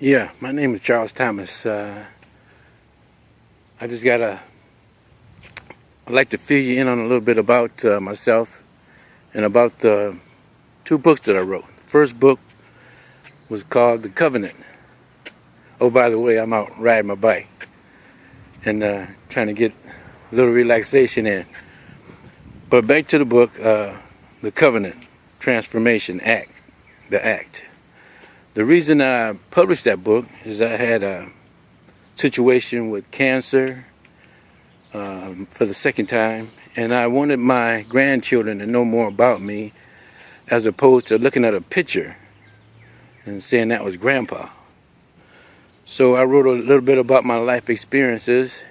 Yeah, my name is Charles Thomas. I just I'd like to fill you in on a little bit about myself and about the two books that I wrote. The first book was called The Covenant. Oh, by the way, I'm out riding my bike and trying to get a little relaxation in. But back to the book, The Covenant Transformation Act, the Act. The reason I published that book is I had a situation with cancer for the second time, and I wanted my grandchildren to know more about me as opposed to looking at a picture and saying that was Grandpa. So I wrote a little bit about my life experiences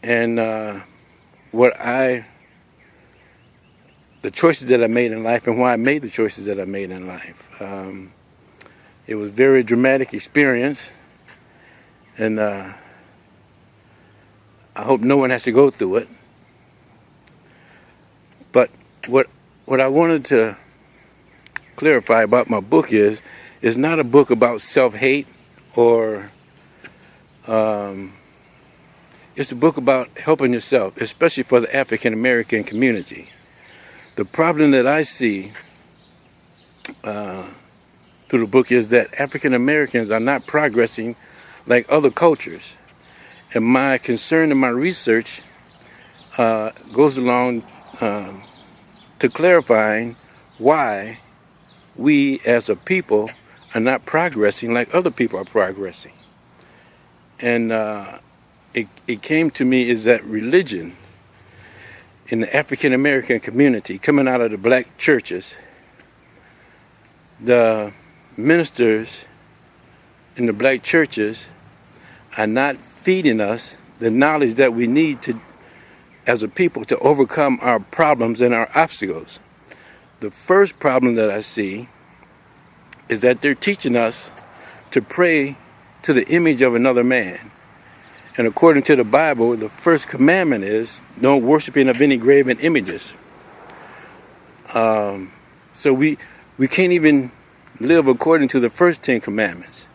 and the choices that I made in life and why I made the choices that I made in life. It was a very dramatic experience, and I hope no one has to go through it. But what I wanted to clarify about my book is it's not a book about self-hate or it's a book about helping yourself, especially for the African American community. The problem that I see through the book is that African Americans are not progressing like other cultures. And my concern and my research goes along to clarifying why we as a people are not progressing like other people are progressing. And it came to me is that religion in the African American community coming out of the black churches, the ministers in the black churches are not feeding us the knowledge that we need to, as a people, to overcome our problems and our obstacles. The first problem that I see is that they're teaching us to pray to the image of another man. And according to the Bible, the first commandment is no worshiping of any graven images. So we can't even live according to the first 10 commandments.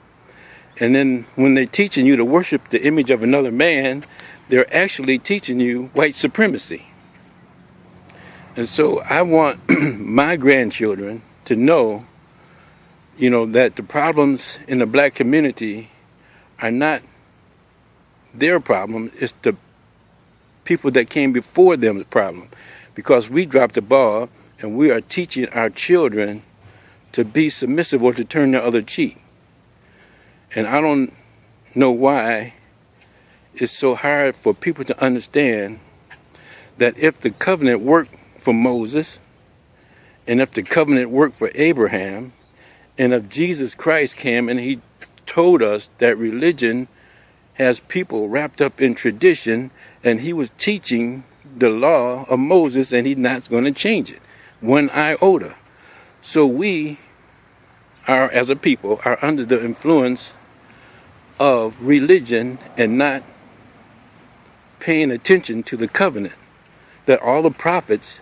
And then when they're teaching you to worship the image of another man, they're actually teaching you white supremacy. And so I want my grandchildren to know, that the problems in the black community are not their problem, it's the people that came before them the problem. Because we dropped the ball and we are teaching our children to be submissive or to turn the other cheek. And I don't know why it's so hard for people to understand that if the covenant worked for Moses, and if the covenant worked for Abraham, and if Jesus Christ came and he told us that religion has people wrapped up in tradition, and he was teaching the law of Moses and he's not going to change it one iota. So we are, as a people, are under the influence of religion and not paying attention to the covenant that all the prophets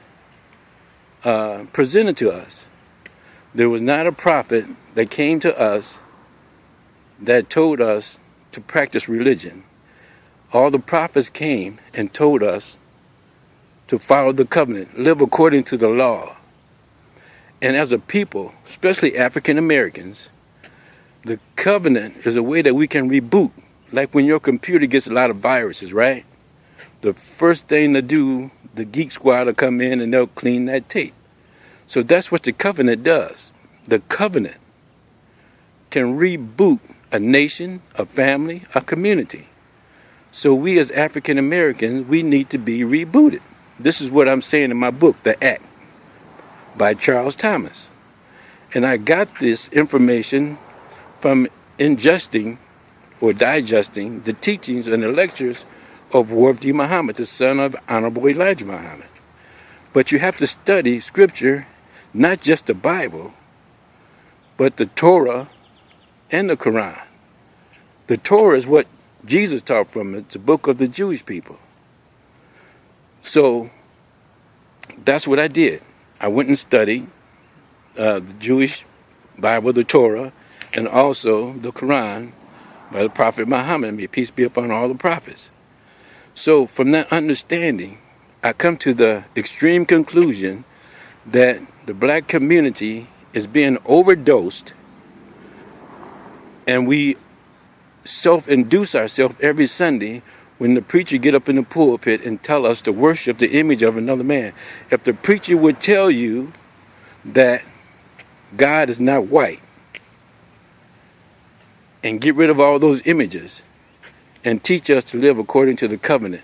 presented to us. There was not a prophet that came to us that told us to practice religion. All the prophets came and told us to follow the covenant, live according to the law. And as a people, especially African Americans, the covenant is a way that we can reboot. Like when your computer gets a lot of viruses, right? The first thing to do, the Geek Squad will come in and they'll clean that tape. So that's what the covenant does. The covenant can reboot a nation, a family, a community. So we as African Americans, we need to be rebooted. This is what I'm saying in my book, The Act, by Charles Thomas. And I got this information from ingesting or digesting the teachings and the lectures of Warfdi Muhammad, the son of Honorable Elijah Muhammad. But you have to study scripture, not just the Bible, but the Torah and the Quran. The Torah is what Jesus taught from. It's a book of the Jewish people. So that's what I did. I went and studied the Jewish Bible, the Torah, and also the Quran by the Prophet Muhammad, may peace be upon all the prophets. So from that understanding, I come to the extreme conclusion that the black community is being overdosed, and we self-induce ourselves every Sunday when the preacher get up in the pulpit and tell us to worship the image of another man. If the preacher would tell you that God is not white and get rid of all those images and teach us to live according to the covenant,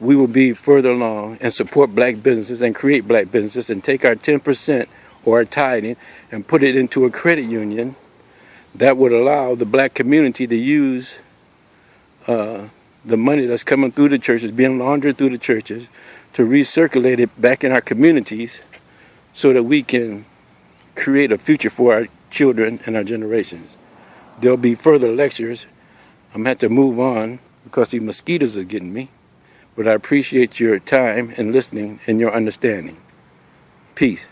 we will be further along and support black businesses and create black businesses and take our 10% or our tithing and put it into a credit union that would allow the black community to use the money that's coming through the churches, being laundered through the churches, to recirculate it back in our communities so that we can create a future for our children and our generations. There'll be further lectures. I'm going to have to move on because these mosquitoes are getting me. But I appreciate your time and listening and your understanding. Peace.